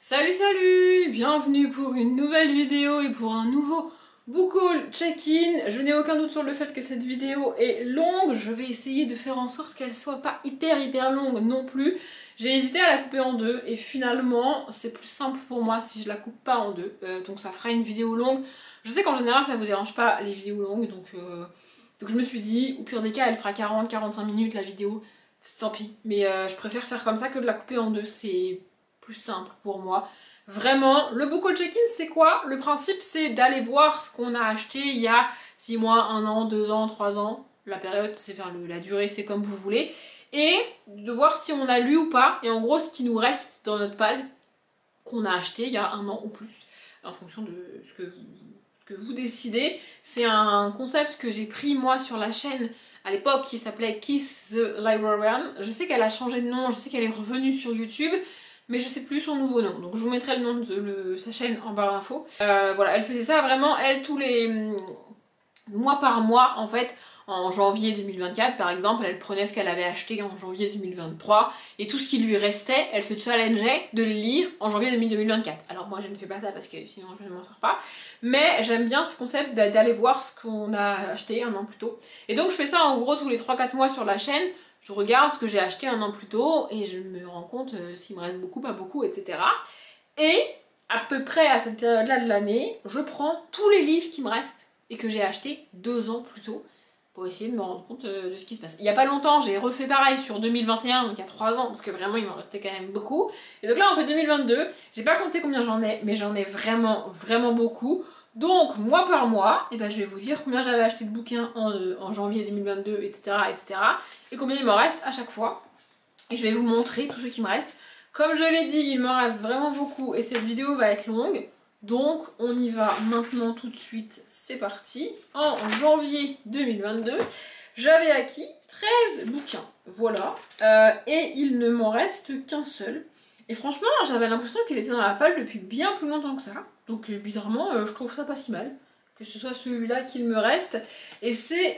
Salut salut, bienvenue pour une nouvelle vidéo et pour un nouveau book haul check-in. Je n'ai aucun doute sur le fait que cette vidéo est longue, je vais essayer de faire en sorte qu'elle soit pas hyper longue non plus. J'ai hésité à la couper en deux et finalement c'est plus simple pour moi si je la coupe pas en deux, donc ça fera une vidéo longue. Je sais qu'en général ça vous dérange pas les vidéos longues, donc je me suis dit au pire des cas elle fera 40-45 minutes la vidéo, tant pis. Mais je préfère faire comme ça que de la couper en deux, c'est plus simple pour moi. Vraiment, le book haul check-in c'est quoi? Le principe c'est d'aller voir ce qu'on a acheté il y a 6 mois, 1 an, 2 ans, 3 ans. La période, c'est enfin la durée, c'est comme vous voulez. Et de voir si on a lu ou pas. Et en gros, ce qui nous reste dans notre palle qu'on a acheté il y a 1 an ou plus. En fonction de ce que vous décidez. C'est un concept que j'ai pris moi sur la chaîne à l'époque qui s'appelait Kiss the Librarian. Je sais qu'elle a changé de nom, je sais qu'elle est revenue sur YouTube, mais je sais plus son nouveau nom, donc je vous mettrai le nom de sa chaîne en barre d'infos. Voilà, elle faisait ça vraiment, elle, tous les mois par mois, en fait, en janvier 2024 par exemple, elle prenait ce qu'elle avait acheté en janvier 2023, et tout ce qui lui restait, elle se challengeait de les lire en janvier 2024. Alors moi je ne fais pas ça parce que sinon je ne m'en sors pas, mais j'aime bien ce concept d'aller voir ce qu'on a acheté 1 an plus tôt. Et donc je fais ça en gros tous les 3-4 mois sur la chaîne. Je regarde ce que j'ai acheté 1 an plus tôt et je me rends compte s'il me reste beaucoup, pas beaucoup, etc. Et à peu près à cette période-là de l'année, je prends tous les livres qui me restent et que j'ai achetés 2 ans plus tôt pour essayer de me rendre compte de ce qui se passe. Il n'y a pas longtemps, j'ai refait pareil sur 2021, donc il y a 3 ans, parce que vraiment il m'en restait quand même beaucoup. Et donc là on fait 2022, j'ai pas compté combien j'en ai, mais j'en ai vraiment beaucoup. Donc, mois par mois, et ben, je vais vous dire combien j'avais acheté de bouquins en janvier 2022, etc., etc. Et combien il me reste à chaque fois. Et je vais vous montrer tous ceux qui me restent. Comme je l'ai dit, il me reste vraiment beaucoup et cette vidéo va être longue. Donc, on y va maintenant tout de suite. C'est parti. En janvier 2022, j'avais acquis 13 bouquins. Voilà. Et il ne m'en reste qu'un seul. Et franchement, j'avais l'impression qu'il était dans la palle depuis bien plus longtemps que ça. Donc bizarrement, je trouve ça pas si mal. Que ce soit celui-là qu'il me reste. Et c'est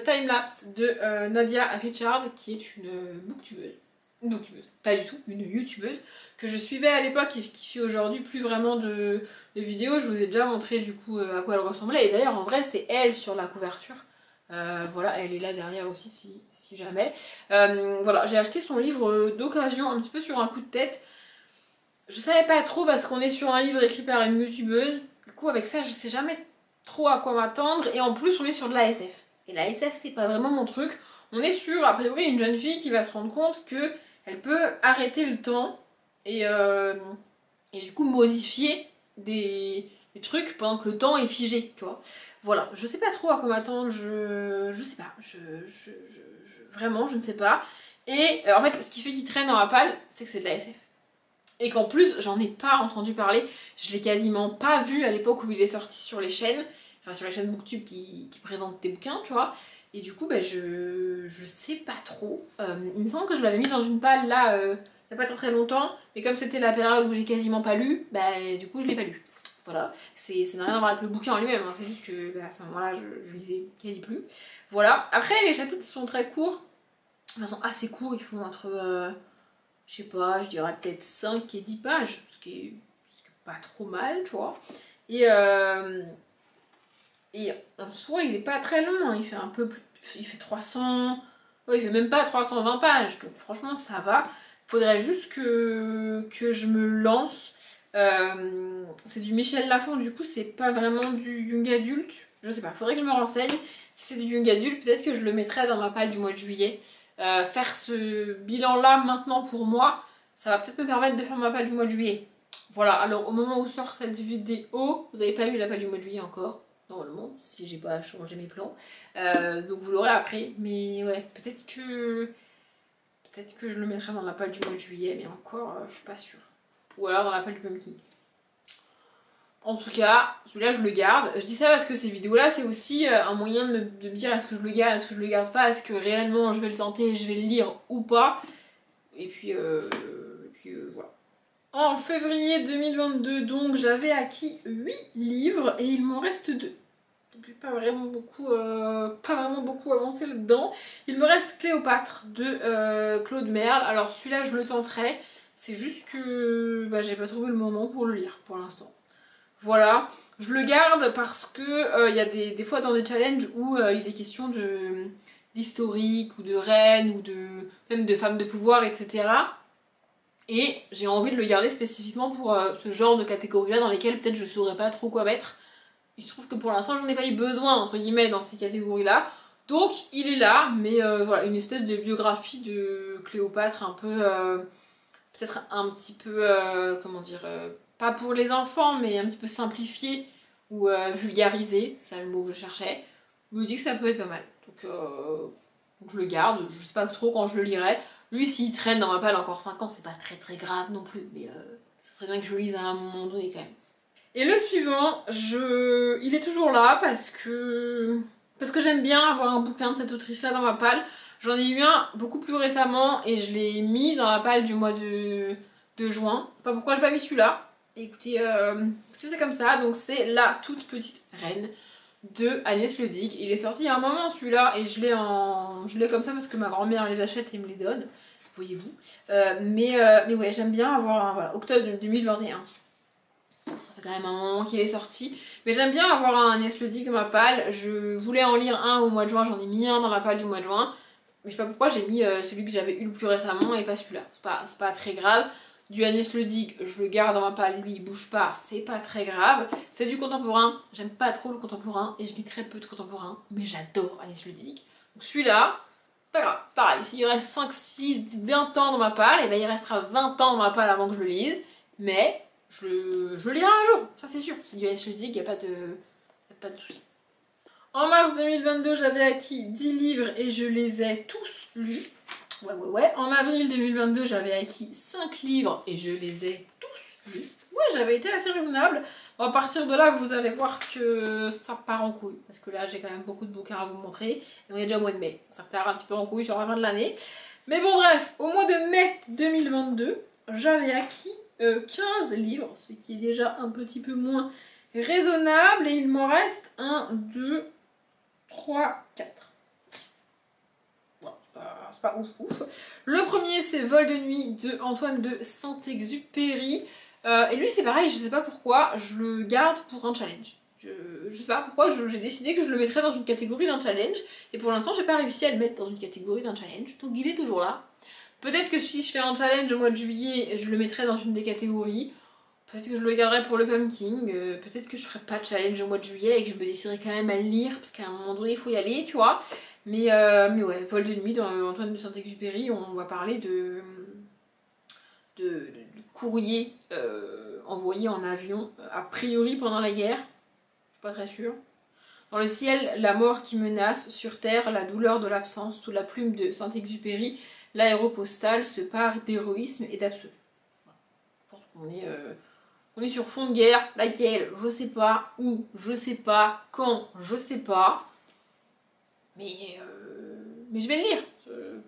Timelapse de Nadia Richard, qui est une booktubeuse. Une booktubeuse, pas du tout, une youtubeuse que je suivais à l'époque et qui fait aujourd'hui plus vraiment de vidéos. Je vous ai déjà montré du coup à quoi elle ressemblait. Et d'ailleurs, en vrai, c'est elle sur la couverture. Voilà, elle est là derrière aussi si jamais. Voilà, j'ai acheté son livre d'occasion un petit peu sur un coup de tête. Je savais pas trop parce qu'on est sur un livre écrit par une youtubeuse. Du coup avec ça je sais jamais trop à quoi m'attendre. Et en plus on est sur de la SF. Et la SF c'est pas vraiment mon truc. On est sur a priori une jeune fille qui va se rendre compte que elle peut arrêter le temps et du coup modifier des trucs pendant que le temps est figé, tu vois. Voilà, je sais pas trop à quoi m'attendre, je sais pas, vraiment je ne sais pas. Et en fait ce qui fait qu'il traîne dans la palle, c'est que c'est de la SF. Et qu'en plus j'en ai pas entendu parler, je l'ai quasiment pas vu à l'époque où il est sorti sur les chaînes, enfin sur la chaîne Booktube qui présente des bouquins, tu vois. Et du coup, bah, je sais pas trop. Il me semble que je l'avais mis dans une palle là, il y a pas très longtemps, mais comme c'était la période où j'ai quasiment pas lu, bah du coup je l'ai pas lu. Voilà, ça n'a rien à voir avec le bouquin en lui-même, hein. C'est juste que bah, à ce moment-là je lisais quasi plus. Voilà, après les chapitres sont très courts, enfin sont assez courts, ils font entre, je sais pas, je dirais peut-être 5 et 10 pages, ce qui est pas trop mal, tu vois. Et en soi, il est pas très long, hein. Il fait un peu plus, il fait 300, ouais, il fait même pas 320 pages, donc franchement ça va. Faudrait juste que je me lance. C'est du Michel Lafon, du coup c'est pas vraiment du young adulte, je sais pas, faudrait que je me renseigne. Si c'est du young adulte, peut-être que je le mettrai dans ma palle du mois de juillet. Faire ce bilan là maintenant pour moi, ça va peut-être me permettre de faire ma palle du mois de juillet. Voilà, alors au moment où sort cette vidéo, vous n'avez pas eu la palle du mois de juillet encore, normalement, si j'ai pas changé mes plans. Donc vous l'aurez après, mais ouais, peut-être que je le mettrai dans la palle du mois de juillet, mais encore, je suis pas sûre. Ou alors dans la palle du pumpkin. En tout cas, celui-là je le garde. Je dis ça parce que ces vidéos-là, c'est aussi un moyen de me dire est-ce que je le garde, est-ce que je le garde pas, est-ce que réellement je vais le tenter, je vais le lire ou pas. Et puis voilà. En février 2022, donc, j'avais acquis 8 livres et il m'en reste 2. Donc j'ai pas vraiment beaucoup avancé là-dedans. Il me reste Cléopâtre de Claude Merle. Alors celui-là je le tenterai. C'est juste que j'ai pas trouvé le moment pour le lire pour l'instant. Voilà, je le garde parce que y a des fois dans des challenges où il est question d'historique ou de reines ou même de femmes de pouvoir, etc. Et j'ai envie de le garder spécifiquement pour ce genre de catégorie-là dans lesquelles peut-être je saurais pas trop quoi mettre. Il se trouve que pour l'instant j'en ai pas eu besoin entre guillemets dans ces catégories-là. Donc il est là, mais voilà, une espèce de biographie de Cléopâtre un peu... peut-être un petit peu, comment dire, pas pour les enfants, mais un petit peu simplifié ou vulgarisé, c'est le mot que je cherchais. Je me dis que ça peut être pas mal. Donc je le garde, je sais pas trop quand je le lirai. Lui, s'il traîne dans ma palle encore 5 ans, c'est pas très très grave non plus, mais ça serait bien que je le lise à un moment donné quand même. Et le suivant, il est toujours là parce que j'aime bien avoir un bouquin de cette autrice-là dans ma palle. J'en ai eu un beaucoup plus récemment et je l'ai mis dans la palle du mois de juin. Pas pourquoi j'ai pas mis celui-là. Écoutez, c'est comme ça. Donc c'est La toute petite reine de Agnès Le Dig. Il est sorti il y a un moment celui-là et je l'ai comme ça parce que ma grand-mère les achète et me les donne. Voyez-vous. Mais ouais, j'aime bien avoir voilà, octobre 2021. Ça fait quand même un moment qu'il est sorti. Mais j'aime bien avoir un Agnès Le Dig dans ma palle. Je voulais en lire un au mois de juin, j'en ai mis un dans ma palle du mois de juin. Mais je sais pas pourquoi j'ai mis celui que j'avais eu le plus récemment et pas celui-là. C'est pas très grave. Du Agnès Le Dig, je le garde dans ma palle, lui il bouge pas, c'est pas très grave. C'est du contemporain, j'aime pas trop le contemporain et je lis très peu de contemporain. Mais j'adore Agnès Le Dig. Donc celui-là, c'est pas grave, c'est pareil. S'il reste 5, 6, 20 ans dans ma palle, et ben il restera 20 ans dans ma palle avant que je le lise. Mais... je le lirai un jour, ça c'est sûr. C'est du Agnès Le Dig, y a pas de souci. En mars 2022, j'avais acquis 10 livres et je les ai tous lus. Ouais. En avril 2022, j'avais acquis 5 livres et je les ai tous lus. Ouais, j'avais été assez raisonnable. Bon, à partir de là, vous allez voir que ça part en couille. Parce que là, j'ai quand même beaucoup de bouquins à vous montrer. Et on est déjà au mois de mai. Ça part un petit peu en couille sur la fin de l'année. Mais bon, bref, au mois de mai 2022, j'avais acquis 15 livres, ce qui est déjà un petit peu moins raisonnable. Et il m'en reste 1, 2, 3, 4. Bon, c'est pas ouf. Le premier, c'est Vol de nuit de Antoine de Saint-Exupéry. Et lui, c'est pareil, je sais pas pourquoi, je le garde pour un challenge. Je sais pas pourquoi, j'ai décidé que je le mettrais dans une catégorie d'un challenge. Et pour l'instant, j'ai pas réussi à le mettre dans une catégorie d'un challenge. Donc il est toujours là. Peut-être que si je fais un challenge au mois de juillet, je le mettrai dans une des catégories. Peut-être que je le garderai pour le pumpkin. Peut-être que je ferai pas de challenge au mois de juillet et que je me déciderai quand même à le lire. Parce qu'à un moment donné, il faut y aller, tu vois. Mais ouais, Vol de nuit dans Antoine de Saint-Exupéry, on va parler de courrier envoyé en avion, a priori pendant la guerre. Je suis pas très sûre. Dans le ciel, la mort qui menace. Sur terre, la douleur de l'absence. Sous la plume de Saint-Exupéry, l'aéropostale se pare d'héroïsme et d'absolu. Je pense qu'on est sur fond de guerre, laquelle, je sais pas, où, je sais pas, quand, je sais pas. Mais je vais le lire.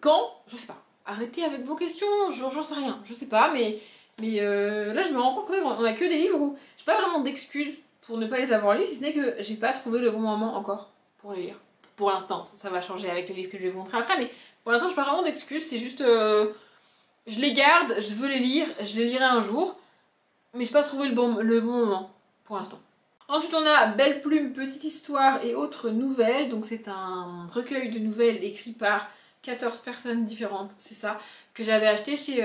Quand, je sais pas. Arrêtez avec vos questions, j'en sais rien, je sais pas, mais là je me rends compte qu'on a que des livres où j'ai pas vraiment d'excuses pour ne pas les avoir lus, si ce n'est que j'ai pas trouvé le bon moment encore pour les lire. Pour l'instant, ça va changer avec les livres que je vais vous montrer après, mais pour l'instant j'ai pas vraiment d'excuses, c'est juste je les garde, je veux les lire, je les lirai un jour, mais j'ai pas trouvé le bon moment pour l'instant. Ensuite on a Belle Plume, Petite Histoire et autres nouvelles, donc c'est un recueil de nouvelles écrit par 14 personnes différentes, c'est ça, que j'avais acheté chez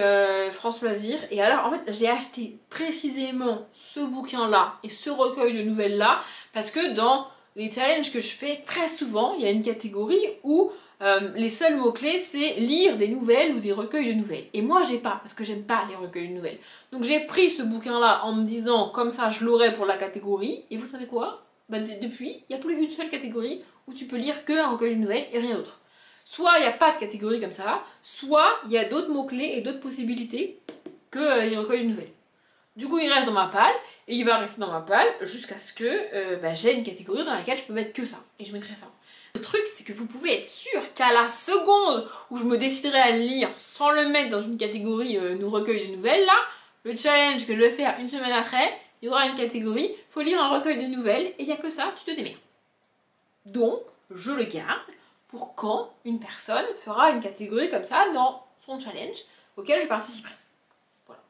France Loisirs. Et alors en fait j'ai acheté précisément ce bouquin là et ce recueil de nouvelles là parce que dans les challenges que je fais très souvent, il y a une catégorie où les seuls mots-clés c'est lire des nouvelles ou des recueils de nouvelles. Et moi j'ai pas, parce que j'aime pas les recueils de nouvelles. Donc j'ai pris ce bouquin là en me disant comme ça je l'aurai pour la catégorie. Et vous savez quoi? Bah, depuis, il n'y a plus une seule catégorie où tu peux lire que un recueil de nouvelles et rien d'autre. Soit il n'y a pas de catégorie comme ça, soit il y a d'autres mots-clés et d'autres possibilités que les recueils de nouvelles. Du coup, il reste dans ma palle, et il va rester dans ma palle jusqu'à ce que j'ai une catégorie dans laquelle je peux mettre que ça. Et je mettrai ça. Le truc, c'est que vous pouvez être sûr qu'à la seconde où je me déciderai à le lire sans le mettre dans une catégorie nous recueil de nouvelles, là, le challenge que je vais faire une semaine après, il y aura une catégorie, faut lire un recueil de nouvelles, et il n'y a que ça, tu te démerdes. Donc, je le garde pour quand une personne fera une catégorie comme ça dans son challenge auquel je participerai. Voilà.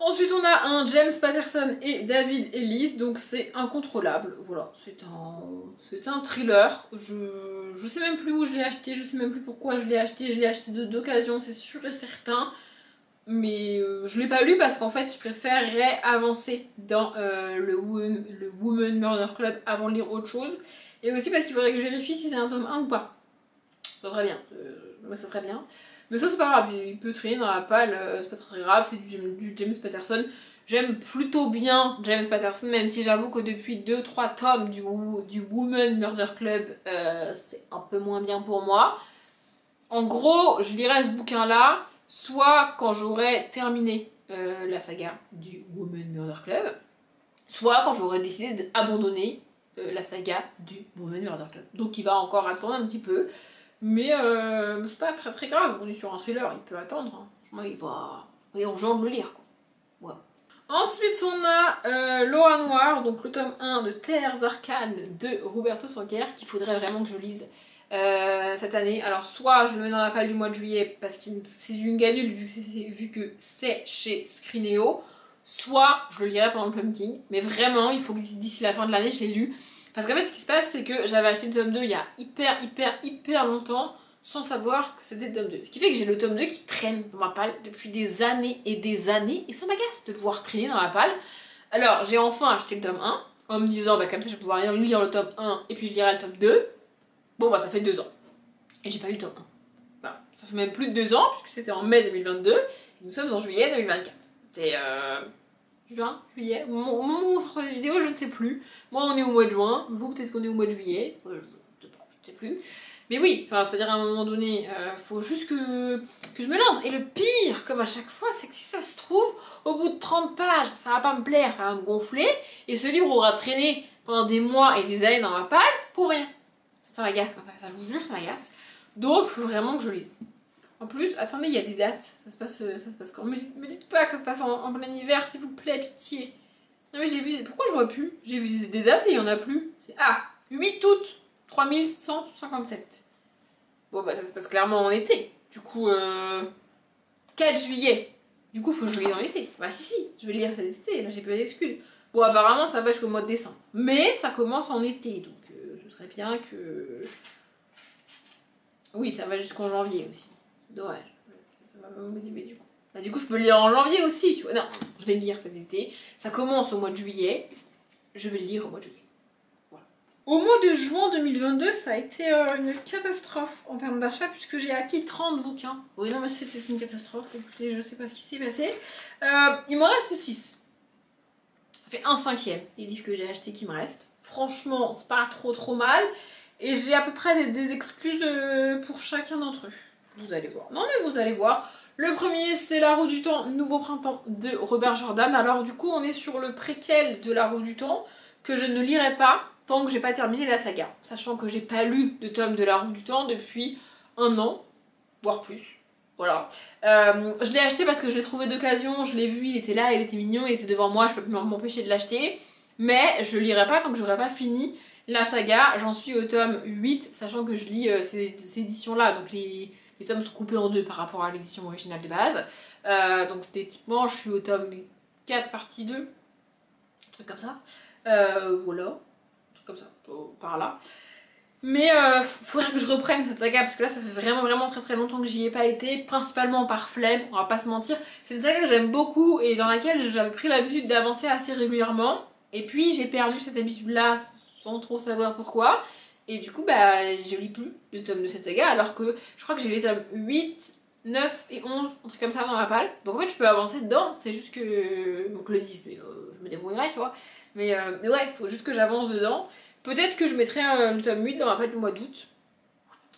Ensuite on a un James Patterson et David Ellis, donc c'est incontrôlable, voilà, c'est un thriller, je sais même plus où je l'ai acheté, je sais même plus pourquoi je l'ai acheté d'occasion, c'est sûr et certain, mais je l'ai pas lu parce qu'en fait je préférerais avancer dans le Woman Murder Club avant de lire autre chose, et aussi parce qu'il faudrait que je vérifie si c'est un tome 1 ou pas, ça serait bien, ça serait bien. Mais ça c'est pas grave, il peut traîner dans la palle, c'est pas très grave, c'est du James Patterson. J'aime plutôt bien James Patterson, même si j'avoue que depuis 2-3 tomes du Woman Murder Club, c'est un peu moins bien pour moi. En gros, je lirai ce bouquin-là, soit quand j'aurai terminé la saga du Woman Murder Club, soit quand j'aurai décidé d'abandonner la saga du Woman Murder Club. Donc il va encore attendre un petit peu. Mais c'est pas très très grave, on est sur un thriller, il peut attendre. Hein. Franchement, il est pas urgent de le lire. Quoi. Voilà. Ensuite, on a L'aura noire, donc le tome 1 de Terres arcanes de Roberto Sanquer, qu'il faudrait vraiment que je lise cette année. Alors, soit je le mets dans la palle du mois de juillet parce que c'est d'une ganule vu que c'est chez Scrineo, soit je le lirai pendant le pumpkin. Mais vraiment, il faut que d'ici la fin de l'année, je l'ai lu. Parce qu'en fait, ce qui se passe, c'est que j'avais acheté le tome 2 il y a hyper longtemps, sans savoir que c'était le tome 2. Ce qui fait que j'ai le tome 2 qui traîne dans ma palle depuis des années, et ça m'agace de devoir traîner dans ma palle. Alors, j'ai enfin acheté le tome 1, en me disant, bah comme ça, je vais pouvoir lire le tome 1, et puis je lirai le tome 2. Bon, bah ça fait 2 ans. Et j'ai pas eu le tome 1. Voilà. Ça fait même plus de 2 ans, puisque c'était en mai 2022, et nous sommes en juillet 2024. C'est juin, juillet, au moment où on sort cette vidéo, je ne sais plus. Moi, on est au mois de juin, vous, peut-être qu'on est au mois de juillet, je ne sais plus. Mais oui, c'est-à-dire à un moment donné, faut juste que je me lance. Et le pire, comme à chaque fois, c'est que si ça se trouve, au bout de 30 pages, ça va pas me plaire, ça va me gonfler, et ce livre aura traîné pendant des mois et des années dans ma palle pour rien. Ça m'agace, ça, je vous jure, ça m'agace. Donc, il faut vraiment que je lise. En plus, attendez, il y a des dates. Ça se passe quand? Me dites pas que ça se passe en plein hiver, s'il vous plaît, pitié. Non mais j'ai vu... Pourquoi je vois plus? J'ai vu des dates et il y en a plus. Ah, 8 août 3157. Bon bah ça se passe clairement en été. Du coup, 4 juillet. Du coup, faut que je le lise en été. Bah si, je vais le lire cet été, là j'ai pas d'excuses. Bon, apparemment ça va jusqu'au mois de décembre. Mais ça commence en été, donc ce serait bien que... Oui, ça va jusqu'en janvier aussi. Dommage, ça va me motiver du coup. Bah, du coup, je peux le lire en janvier aussi, tu vois. Non, je vais le lire cet été. Ça commence au mois de juillet. Je vais le lire au mois de juillet. Voilà. Au mois de juin 2022, ça a été une catastrophe en termes d'achat puisque j'ai acquis 30 bouquins. Oui, non, mais c'était une catastrophe. Écoutez, je sais pas ce qui s'est passé. Il m'en reste 6. Ça fait 1/5 des livres que j'ai achetés qui me restent. Franchement, c'est pas trop mal. Et j'ai à peu près des excuses pour chacun d'entre eux. Vous allez voir. Non mais vous allez voir. Le premier, c'est La Roue du Temps, Nouveau Printemps de Robert Jordan. Alors du coup, on est sur le préquel de La Roue du Temps, que je ne lirai pas tant que j'ai pas terminé la saga. Sachant que j'ai pas lu de tome de La Roue du Temps depuis 1 an, voire plus. Voilà. Je l'ai acheté parce que je l'ai trouvé d'occasion, je l'ai vu, il était là, il était mignon, il était devant moi, je peux plus m'empêcher de l'acheter. Mais je lirai pas tant que j'aurai pas fini la saga. J'en suis au tome 8, sachant que je lis ces éditions-là, donc les tomes sont coupés en 2 par rapport à l'édition originale de base. Donc techniquement, je suis au tome 4 partie 2, un truc comme ça. Voilà, un truc comme ça, par là. Mais faudrait que je reprenne cette saga parce que là ça fait vraiment très longtemps que j'y ai pas été, principalement par flemme, on va pas se mentir. C'est une saga que j'aime beaucoup et dans laquelle j'avais pris l'habitude d'avancer assez régulièrement. Et puis j'ai perdu cette habitude là sans trop savoir pourquoi. Et du coup bah je lis plus le tome de cette saga alors que je crois que j'ai les tomes 8, 9 et 11, un truc comme ça dans ma palle. Donc en fait je peux avancer dedans, c'est juste que... Donc le 10, mais je me débrouillerai tu vois. Mais ouais, il faut juste que j'avance dedans. Peut-être que je mettrai le tome 8 dans ma palle du mois d'août.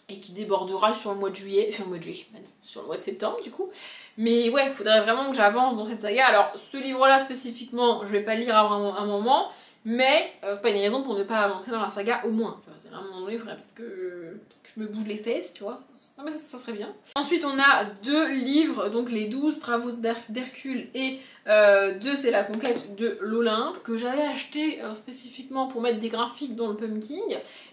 Et qui débordera sur le mois de juillet. Sur le mois de juillet, bah non, sur le mois de septembre du coup. Mais ouais, il faudrait vraiment que j'avance dans cette saga. Alors ce livre-là spécifiquement, je vais pas le lire à un moment. Mais c'est pas une raison pour ne pas avancer dans la saga au moins. À un moment donné, il faudrait peut-être que je me bouge les fesses, tu vois. Non mais ça serait bien. Ensuite, on a 2 livres, donc les 12 travaux d'Hercule et 2 c'est la conquête de l'Olympe, que j'avais acheté spécifiquement pour mettre des graphiques dans le pumpkin.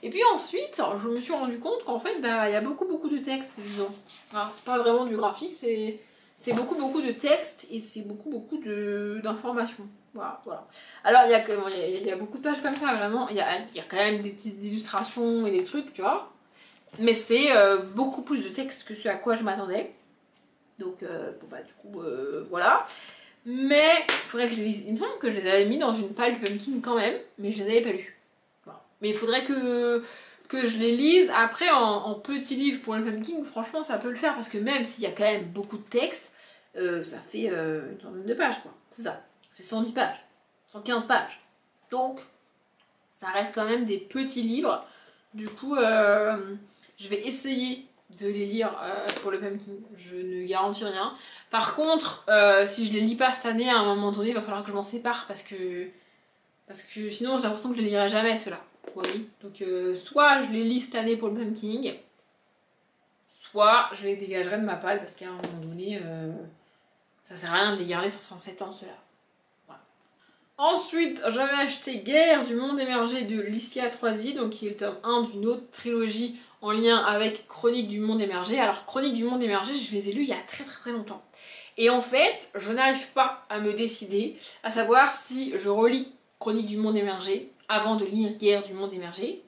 Et puis ensuite, je me suis rendu compte qu'en fait, bah, y a beaucoup de textes, disons. Alors c'est pas vraiment du graphique, c'est c'est beaucoup de texte et c'est beaucoup d'informations. Voilà, voilà. Alors il y a beaucoup de pages comme ça, vraiment. Il y a quand même des petites illustrations et des trucs, tu vois. Mais c'est beaucoup plus de texte que ce à quoi je m'attendais. Donc, bon bah du coup, voilà. Mais il faudrait que je les lise. Il me semble que je les avais mis dans une pile pumpkin quand même, mais je les avais pas lus. Voilà. Mais il faudrait que je les lise. Après, en petit livre pour le pumpkin, franchement, ça peut le faire parce que même s'il y a quand même beaucoup de texte, ça fait une centaine de pages, quoi. C'est ça. Ça fait 110 pages, 115 pages. Donc, ça reste quand même des petits livres. Du coup, je vais essayer de les lire pour le pumpkin, je ne garantis rien. Par contre, si je les lis pas cette année, à un moment donné, il va falloir que je m'en sépare parce que sinon j'ai l'impression que je les lirai jamais ceux-là. Vous voyez. Donc soit je les lis cette année pour le pumpkin, soit je les dégagerai de ma palle parce qu'à un moment donné, ça sert à rien de les garder sur 107 ans ceux-là. Voilà. Ensuite, j'avais acheté Guerre du monde émergé de Licia Troisi, donc qui est le tome 1 d'une autre trilogie en lien avec Chronique du monde émergé. Alors Chronique du monde émergé, je les ai lus il y a très longtemps. Et en fait, je n'arrive pas à me décider à savoir si je relis Chronique du monde émergé avant de lire Guerre du monde émergé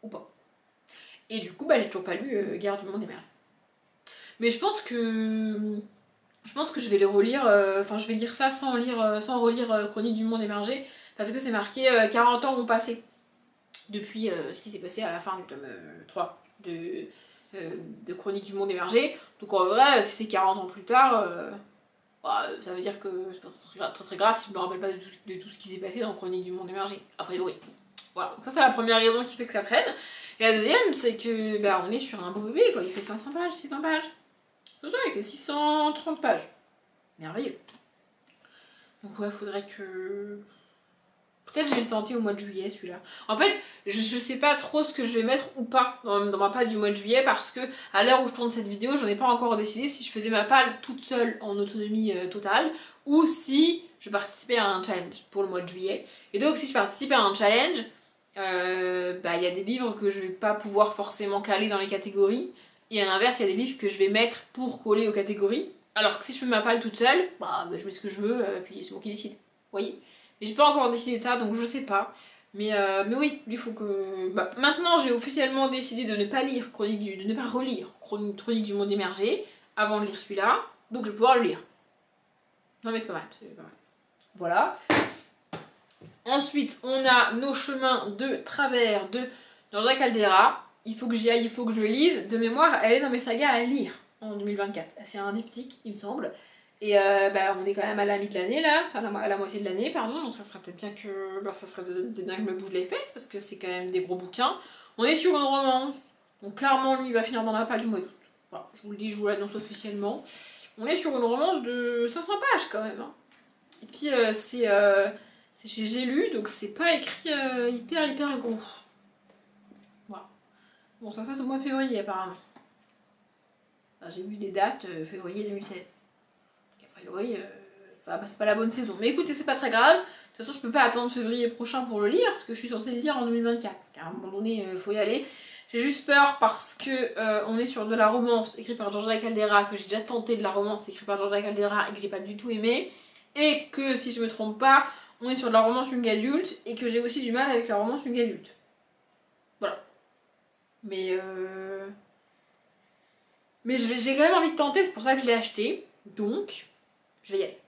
ou pas. Et du coup, bah, j'ai toujours pas lu Guerre du monde émergé. Mais je pense que je vais les relire, enfin je vais lire ça sans relire Chronique du monde émergé, parce que c'est marqué 40 ans ont passé depuis ce qui s'est passé à la fin du tome 3 de Chronique du monde émergé. Donc en vrai, si c'est 40 ans plus tard, bah, ça veut dire que c'est pas très grave si je me rappelle pas de tout ce qui s'est passé dans Chronique du monde émergé, a priori. Voilà, donc ça c'est la première raison qui fait que ça traîne. Et la deuxième, c'est que bah, on est sur un beau bébé, quoi. Il fait 500 pages, 600 pages. C'est ça, il fait 630 pages. Merveilleux. Donc ouais, faudrait que... Peut-être je vais le tenter au mois de juillet, celui-là. En fait, je sais pas trop ce que je vais mettre ou pas dans ma palle du mois de juillet, parce que à l'heure où je tourne cette vidéo, j'en ai pas encore décidé si je faisais ma palle toute seule en autonomie totale, ou si je participais à un challenge pour le mois de juillet. Et donc si je participe à un challenge, bah, y a des livres que je vais pas pouvoir forcément caler dans les catégories, et à l'inverse, il y a des livres que je vais mettre pour coller aux catégories. Alors que si je fais ma palle toute seule, bah je mets ce que je veux, puis c'est moi qui décide. Vous voyez. Mais j'ai pas encore décidé de ça, donc je sais pas. Mais oui, il faut que... Bah, maintenant, j'ai officiellement décidé de ne pas lire de ne pas relire Chronique du monde émergé avant de lire celui-là. Donc je vais pouvoir le lire. Non mais c'est pas mal, c'est pas mal. Voilà. Ensuite, on a Nos chemins de travers de Georgia Caldera. Il faut que j'y aille, il faut que je le lise. De mémoire, elle est dans mes sagas à lire en 2024. C'est un diptyque, il me semble. Et bah, on est quand même à la mi de l'année là, enfin à la moitié de l'année, pardon, donc ça serait peut-être bien que je me bouge les fesses parce que c'est quand même des gros bouquins. On est sur une romance, donc clairement lui il va finir dans la palle du mois d'août. Voilà, je vous le dis, je vous l'annonce officiellement. On est sur une romance de 500 pages quand même. Hein. Et puis c'est chez J'ai lu, donc c'est pas écrit hyper gros. Voilà. Bon, ça se passe au mois de février apparemment. Enfin, j'ai vu des dates, février 2016. A priori, bah, c'est pas la bonne saison. Mais écoutez, c'est pas très grave. De toute façon, je peux pas attendre février prochain pour le lire, parce que je suis censée le lire en 2024. À un moment donné, faut y aller. J'ai juste peur parce que on est sur de la romance écrite par Georgia Caldera, que j'ai déjà tenté de la romance écrite par Georgia Caldera et que j'ai pas du tout aimé. Et que, si je me trompe pas, on est sur de la romance young adulte et que j'ai aussi du mal avec la romance young adulte. Voilà. Mais j'ai quand même envie de tenter, c'est pour ça que je l'ai acheté. Donc... je vais y aller.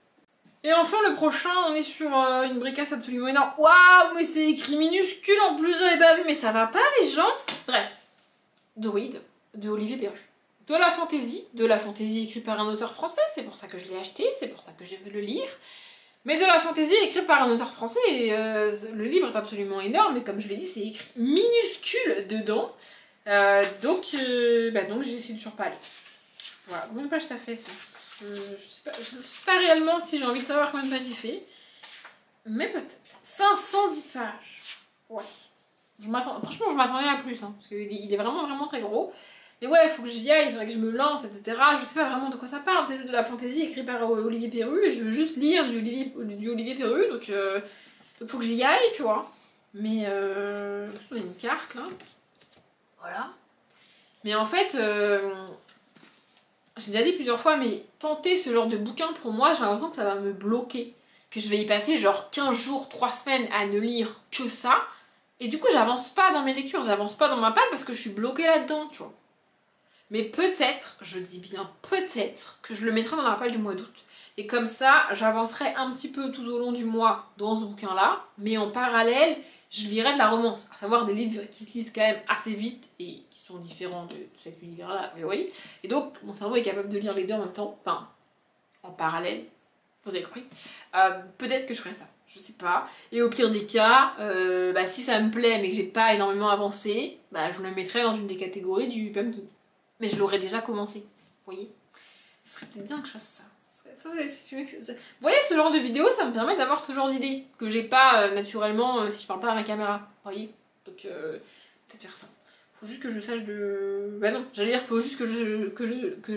Et enfin le prochain, on est sur une bricasse absolument énorme. Waouh, mais c'est écrit minuscule en plus, j'avais pas vu, mais ça va pas les gens. Bref, Druide de Olivier Perru. De la fantaisie écrite par un auteur français, c'est pour ça que je l'ai acheté, c'est pour ça que je veux le lire. Mais de la fantaisie écrite par un auteur français, et le livre est absolument énorme, et comme je l'ai dit, c'est écrit minuscule dedans. Donc j'y suis toujours pas allée. Voilà, combien de pages ça fait ça? Je sais pas réellement si j'ai envie de savoir combien de pages il fait. Mais peut-être. 510 pages. Ouais. Franchement, je m'attendais à plus. Hein, parce qu'il est vraiment très gros. Mais ouais, il faut que j'y aille, il faudrait que je me lance, etc. Je sais pas vraiment de quoi ça parle. C'est juste de la fantaisie écrite par Olivier Perru. Et je veux juste lire du Olivier Perru. Donc faut que j'y aille, tu vois. Mais je vais donner une carte là. Voilà. Mais en fait... j'ai déjà dit plusieurs fois, mais tenter ce genre de bouquin, pour moi, j'ai l'impression que ça va me bloquer. Que je vais y passer genre 15 jours, 3 semaines à ne lire que ça. Et du coup, j'avance pas dans mes lectures, j'avance pas dans ma palle parce que je suis bloquée là-dedans, tu vois. Mais peut-être, je dis bien peut-être, que je le mettrai dans la palle du mois d'août. Et comme ça, j'avancerai un petit peu tout au long du mois dans ce bouquin-là, mais en parallèle, je lirai de la romance, à savoir des livres qui se lisent quand même assez vite et qui sont différents de cet univers-là, oui, oui. Et donc, mon cerveau est capable de lire les deux en même temps, enfin, en parallèle, vous avez compris. Peut-être que je ferai ça, je sais pas. Et au pire des cas, si ça me plaît mais que j'ai pas énormément avancé, je le mettrai dans une des catégories du pumpkin. Mais je l'aurais déjà commencé, vous voyez. Ce serait peut-être bien que je fasse ça. Vous voyez, ce genre de vidéo, ça me permet d'avoir ce genre d'idée que j'ai pas naturellement si je parle pas à ma caméra, vous voyez. Donc peut-être faire ça. Faut juste que je sache de... Bah non, j'allais dire faut juste que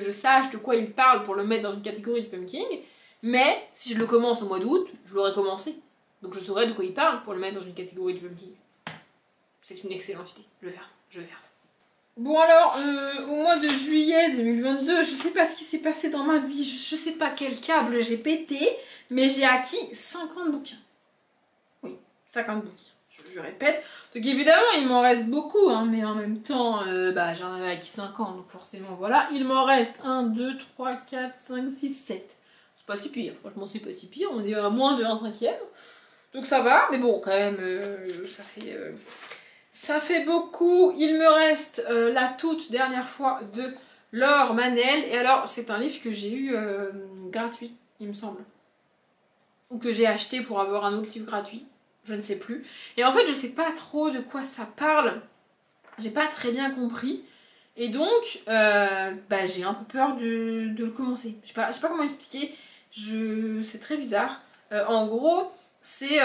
je sache de quoi il parle pour le mettre dans une catégorie du pumpkin. Mais si je le commence au mois d'août, je l'aurais commencé. Donc je saurais de quoi il parle pour le mettre dans une catégorie du pumpkin. C'est une excellente idée. Je vais faire ça. Je vais faire ça. Bon alors, au mois de juillet 2022, je sais pas ce qui s'est passé dans ma vie, je sais pas quel câble j'ai pété, mais j'ai acquis 50 bouquins. Oui, 50 bouquins, je répète. Donc évidemment, il m'en reste beaucoup, hein, mais en même temps, j'en avais acquis 50, donc forcément, voilà. Il m'en reste 1, 2, 3, 4, 5, 6, 7. C'est pas si pire, franchement c'est pas si pire, on est à moins de 1/5. Donc ça va, mais bon, quand même, ça fait beaucoup. Il me reste la toute dernière fois de Laure Manel. Et alors, c'est un livre que j'ai eu gratuit, il me semble. Ou que j'ai acheté pour avoir un autre livre gratuit. Je ne sais plus. Et en fait, je sais pas trop de quoi ça parle. J'ai pas très bien compris. Et donc, j'ai un peu peur de le commencer. Je sais pas comment expliquer. C'est très bizarre. En gros, c'est...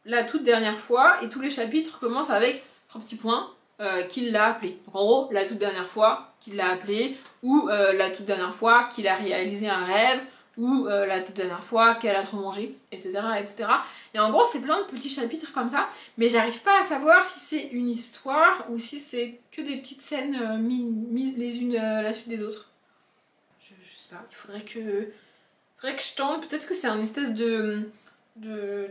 la toute dernière fois, et tous les chapitres commencent avec 3 petits points qu'il l'a appelé. Donc en gros, la toute dernière fois qu'il l'a appelé, ou la toute dernière fois qu'il a réalisé un rêve, ou la toute dernière fois qu'elle a trop mangé, etc., etc. Et en gros, c'est plein de petits chapitres comme ça, mais j'arrive pas à savoir si c'est une histoire ou si c'est que des petites scènes mises les unes à la suite des autres. Je sais pas, il faudrait que je tente. Peut-être que c'est un espèce de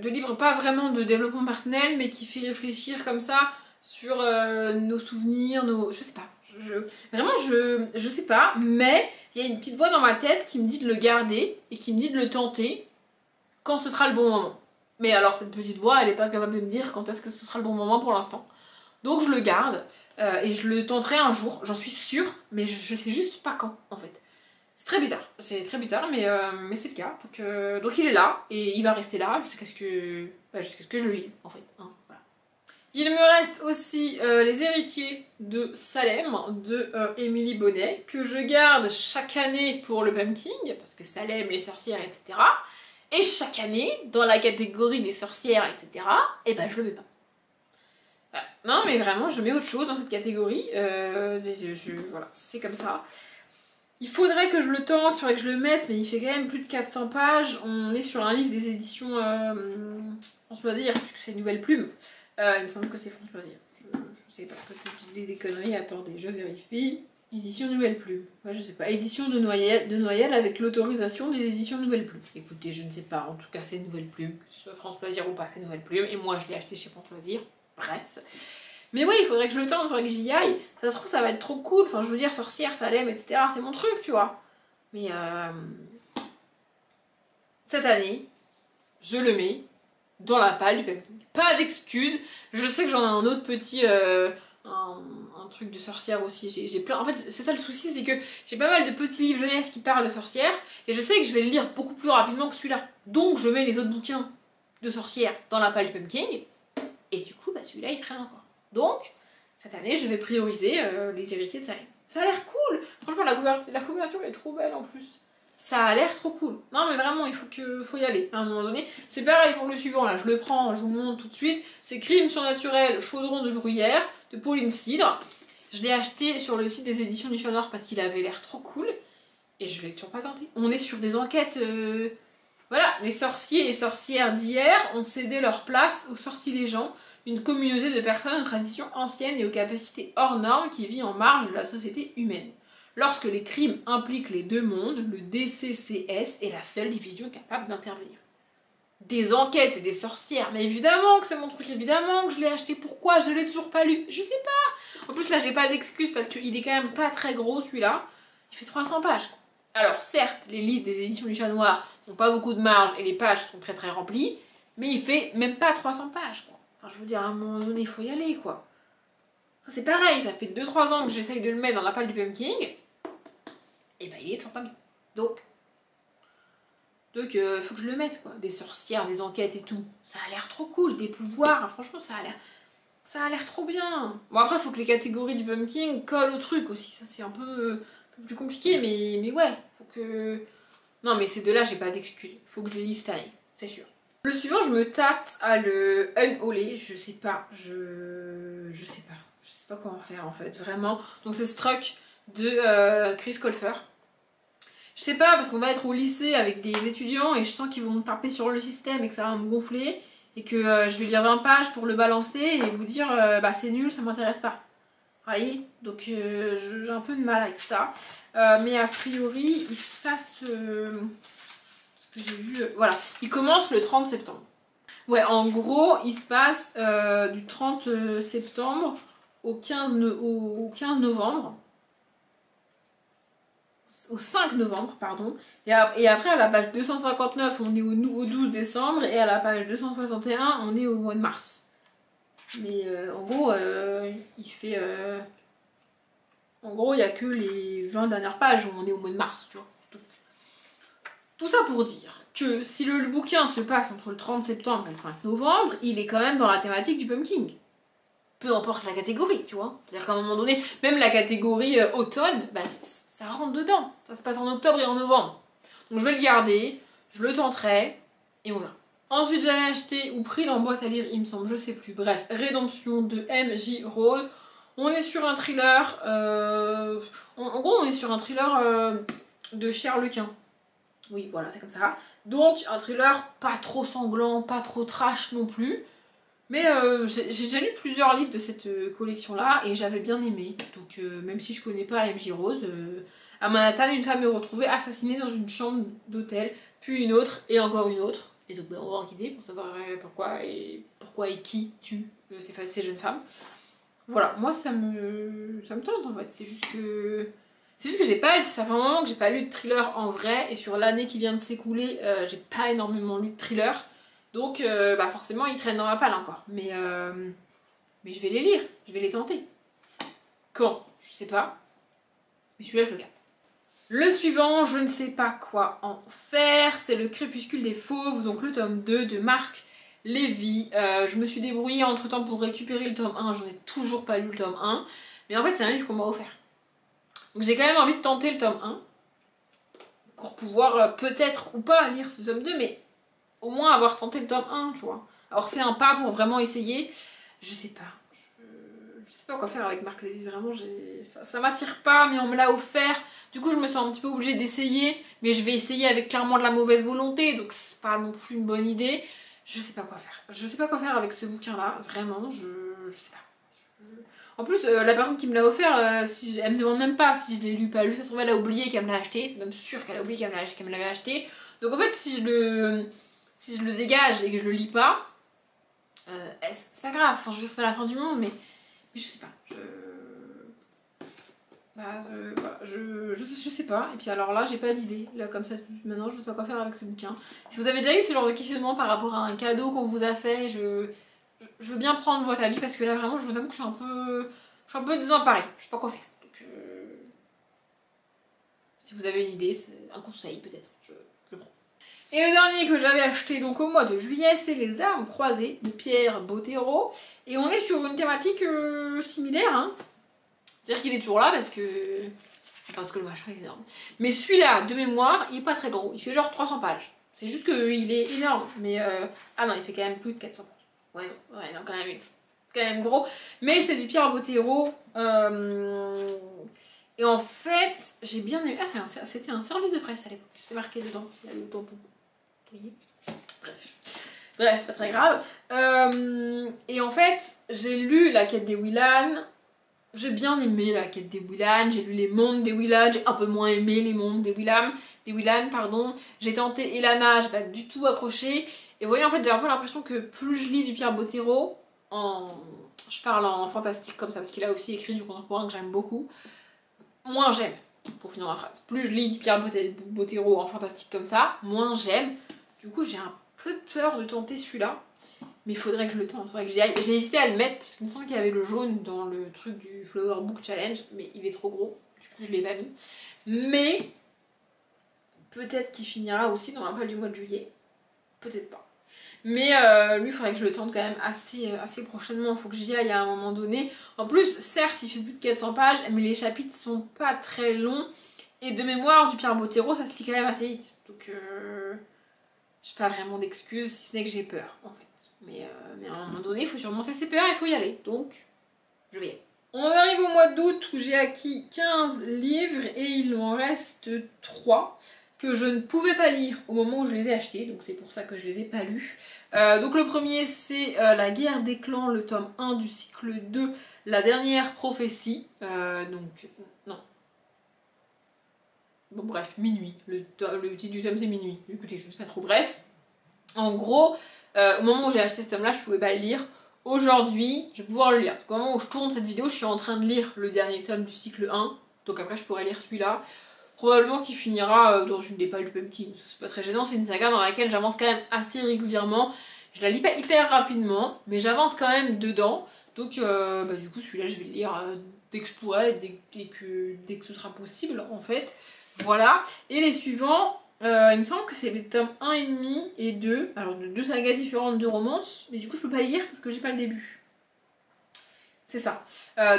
livre pas vraiment de développement personnel, mais qui fait réfléchir comme ça sur nos souvenirs, je sais pas. Je sais pas, mais il y a une petite voix dans ma tête qui me dit de le garder et qui me dit de le tenter quand ce sera le bon moment. Mais alors cette petite voix, elle est pas capable de me dire quand est-ce que ce sera le bon moment pour l'instant. Donc je le garde et je le tenterai un jour, j'en suis sûre, mais je sais juste pas quand en fait. C'est très bizarre, mais c'est le cas. Donc il est là, et il va rester là jusqu'à ce que je le lise, en fait. Hein, voilà. Il me reste aussi Les Héritiers de Salem, de Émilie Bonnet, que je garde chaque année pour le pumpkin, parce que Salem, les sorcières, etc. Et chaque année, dans la catégorie des sorcières, etc., je le mets pas. Voilà. Non, mais vraiment, je mets autre chose dans cette catégorie. Voilà, c'est comme ça. Il faudrait que je le tente, il faudrait que je le mette, mais il fait quand même plus de 400 pages. On est sur un livre des éditions France Loisirs, puisque c'est Nouvelle Plume. Il me semble que c'est France Loisirs. Je sais pas, peut-être que j'ai des conneries. Attendez, je vérifie. Édition Nouvelle Plume. Ouais, je sais pas. Édition de Noyelles avec l'autorisation des éditions Nouvelle Plume. Écoutez, je ne sais pas. En tout cas, c'est Nouvelle Plume. Que ce soit France Loisirs ou pas, c'est Nouvelle Plume. Et moi, je l'ai acheté chez France Loisirs. Bref. Mais oui, il faudrait que je le tente, il faudrait que j'y aille. Ça se trouve, ça va être trop cool. Enfin, je veux dire, sorcière, Salem, etc. C'est mon truc, tu vois. Mais cette année, je le mets dans la palle du pumpkin. Pas d'excuses. Je sais que j'en ai un autre petit... un truc de sorcière aussi. J'ai plein... En fait, c'est ça le souci, c'est que j'ai pas mal de petits livres jeunesse qui parlent de sorcière. Et je sais que je vais le lire beaucoup plus rapidement que celui-là. Donc, je mets les autres bouquins de sorcière dans la palle du pumpkin. Et du coup, celui-là, il traîne encore. Donc, cette année, je vais prioriser Les Héritiers de Salem. Ça a l'air cool. Franchement, la couverture est trop belle en plus. Ça a l'air trop cool. Non, mais vraiment, il faut y aller à un moment donné. C'est pareil pour le suivant, là. Je le prends, je vous le montre tout de suite. C'est Crime surnaturel, Chaudron de Bruyère, de Pauline Cidre. Je l'ai acheté sur le site des éditions du Chat Noir parce qu'il avait l'air trop cool. Et je l'ai toujours pas tenté. On est sur des enquêtes... Voilà, les sorciers et sorcières d'hier ont cédé leur place aux sortilèges, une communauté de personnes aux traditions anciennes et aux capacités hors normes qui vit en marge de la société humaine. Lorsque les crimes impliquent les deux mondes, le DCCS est la seule division capable d'intervenir. Des enquêtes et des sorcières, mais évidemment que c'est mon truc, évidemment que je l'ai acheté. Pourquoi je l'ai toujours pas lu? Je sais pas. En plus là j'ai pas d'excuses parce qu'il est quand même pas très gros celui-là. Il fait 300 pages. Alors certes, les livres des éditions du Chat Noir n'ont pas beaucoup de marge et les pages sont très très remplies, mais il fait même pas 300 pages quoi. Enfin je veux dire à un moment donné il faut y aller quoi. Ça c'est pareil, ça fait 2-3 ans que j'essaye de le mettre dans la palle du PM King, et ben il est toujours pas mis. Donc faut que je le mette quoi. Des sorcières, des enquêtes et tout. Ça a l'air trop cool, des pouvoirs, franchement ça a l'air trop bien. Bon après faut que les catégories du Pumpkin collent au truc aussi, ça c'est un peu plus compliqué mais ouais, faut que... Non mais ces deux là j'ai pas d'excuses, faut que je les lise cette année, c'est sûr. Le suivant je me tâte à le unhauler, je sais pas comment faire en fait, vraiment. Donc c'est Struck de Chris Colfer. Je sais pas parce qu'on va être au lycée avec des étudiants et je sens qu'ils vont me taper sur le système et que ça va me gonfler et que je vais lire 20 pages pour le balancer et vous dire bah c'est nul, ça m'intéresse pas. Vous voyez? Donc j'ai un peu de mal avec ça. Mais a priori il se passe... ce que j'ai vu... voilà, il commence le 30 septembre. Ouais, en gros il se passe du 30 septembre au 15 novembre. Au 5 novembre, pardon, et après à la page 259 on est au 12 décembre et à la page 261 on est au mois de mars. Mais en gros il fait en gros il n'y a que les 20 dernières pages où on est au mois de mars, tu vois. Tout ça pour dire que si le bouquin se passe entre le 30 septembre et le 5 novembre, il est quand même dans la thématique du Pumpkin. Peu importe la catégorie, tu vois. C'est-à-dire qu'à un moment donné, même la catégorie automne, bah, ça rentre dedans. Ça se passe en octobre et en novembre. Donc je vais le garder, je le tenterai, et on verra. Ensuite, j'avais acheté ou pris en boîte à lire, il me semble, je sais plus. Bref, Rédemption de M.J. Rose. On est sur un thriller... En gros, on est sur un thriller de Charlequin. Oui, voilà, c'est comme ça. Donc, un thriller pas trop sanglant, pas trop trash non plus. Mais j'ai déjà lu plusieurs livres de cette collection-là et j'avais bien aimé. Donc même si je connais pas M.J. Rose, à Manhattan, une femme est retrouvée assassinée dans une chambre d'hôtel, puis une autre et encore une autre. Et donc on va enquêter pour savoir pourquoi et qui tue ces jeunes femmes. Voilà, moi ça me tente en fait. C'est juste que j'ai pas, ça fait un moment que j'ai pas lu de thriller en vrai et sur l'année qui vient de s'écouler, j'ai pas énormément lu de thriller. Donc bah forcément ils traînent dans ma palle encore. Mais je vais les lire, je vais les tenter. Quand? Je sais pas. Mais celui-là je le garde. Le suivant, je ne sais pas quoi en faire, c'est le Crépuscule des Fauves, donc le tome 2 de Marc Lévy. Je me suis débrouillée entre temps pour récupérer le tome 1, j'en ai toujours pas lu le tome 1. Mais en fait c'est un livre qu'on m'a offert. Donc j'ai quand même envie de tenter le tome 1. Pour pouvoir peut-être ou pas lire ce tome 2, mais au moins avoir tenté le tome 1, tu vois. Avoir fait un pas pour vraiment essayer. Je sais pas. Je sais pas quoi faire avec Marc Lévy, vraiment, ça m'attire pas, mais on me l'a offert. Du coup, je me sens un petit peu obligée d'essayer, mais je vais essayer avec clairement de la mauvaise volonté, donc c'est pas non plus une bonne idée. Je sais pas quoi faire. Je sais pas quoi faire avec ce bouquin-là, vraiment, je sais pas. En plus, la personne qui me l'a offert, elle me demande même pas si je l'ai lu, pas lu, ça se trouve elle a oublié qu'elle me l'a acheté, c'est même sûr qu'elle a oublié qu'elle me l'avait acheté. Donc en fait, si je le dégage et que je le lis pas, c'est pas grave, enfin je veux dire c'est pas la fin du monde, mais je sais pas, voilà, je sais pas, et puis alors là j'ai pas d'idée, là comme ça maintenant je sais pas quoi faire avec ce bouquin. Si vous avez déjà eu ce genre de questionnement par rapport à un cadeau qu'on vous a fait, je veux bien prendre votre avis parce que là vraiment je vous avoue que je suis un peu désemparée, je sais pas quoi faire. Donc, si vous avez une idée, c'est un conseil peut-être, je prends. Et le dernier que j'avais acheté donc au mois de juillet, c'est les armes croisées de Pierre Bottero. Et on est sur une thématique similaire, hein. C'est-à-dire qu'il est toujours là parce que le machin est énorme. Mais celui-là, de mémoire, il est pas très gros, il fait genre 300 pages. C'est juste qu'il est énorme, mais ah non, il fait quand même plus de 400 pages. Ouais, non, quand même gros. Mais c'est du Pierre Bottero. Et en fait, j'ai bien aimé... Ah, c'était un service de presse à l'époque, c'est marqué dedans. Il y a le tampon. Bref, c'est pas très grave. Et en fait, j'ai lu La Quête des Willan. j'ai bien aimé la quête des Willan, j'ai lu les mondes des Willan, j'ai un peu moins aimé les mondes des Willan, pardon. J'ai tenté Elana, j'ai pas du tout accroché. Et vous voyez, en fait, j'ai un peu l'impression que plus je lis du Pierre Bottero, je parle en fantastique comme ça, parce qu'il a aussi écrit du contemporain que j'aime beaucoup, moins j'aime, pour finir ma phrase. Plus je lis du Pierre Bottero en fantastique comme ça, moins j'aime. Du coup, j'ai un peu peur de tenter celui-là. Mais il faudrait que je le tente, faudrait que j'y aille. J'ai hésité à le mettre parce qu'il me semble qu'il y avait le jaune dans le truc du Flower Book Challenge, mais il est trop gros, du coup je l'ai pas mis. Mais peut-être qu'il finira aussi dans l'impasse du mois de juillet, peut-être pas. Mais lui, il faudrait que je le tente quand même assez prochainement, il faut que j'y aille à un moment donné. En plus, certes, il fait plus de 400 pages, mais les chapitres sont pas très longs. Et de mémoire, du Pierre Bottero, ça se lit quand même assez vite. Donc, j'ai pas vraiment d'excuses, si ce n'est que j'ai peur, en fait. Mais à un moment donné, il faut surmonter ses peurs, il faut y aller. Donc, je vais y aller. On arrive au mois d'août où j'ai acquis 15 livres et il m'en reste 3 que je ne pouvais pas lire au moment où je les ai achetés. Donc c'est pour ça que je les ai pas lus. Donc le premier, c'est La guerre des clans, le tome 1 du cycle 2, La dernière prophétie. Non. Bon bref, Minuit. Le titre du tome c'est Minuit. Écoutez, je ne sais pas trop. Bref. En gros... au moment où j'ai acheté ce tome là, je pouvais pas le lire. Aujourd'hui, je vais pouvoir le lire. Donc, au moment où je tourne cette vidéo, je suis en train de lire le dernier tome du cycle 1. Donc après, je pourrais lire celui-là. Probablement qu'il finira dans une des pages du Pumpkin. C'est pas très gênant, c'est une saga dans laquelle j'avance quand même assez régulièrement. Je la lis pas hyper rapidement, mais j'avance quand même dedans. Donc du coup, celui-là, je vais le lire dès que je pourrai, dès que ce sera possible, en fait. Voilà. Et les suivants... il me semble que c'est les tomes 1,5 et 2, alors de 2 sagas différentes de romance, mais du coup je peux pas les lire parce que j'ai pas le début. C'est ça.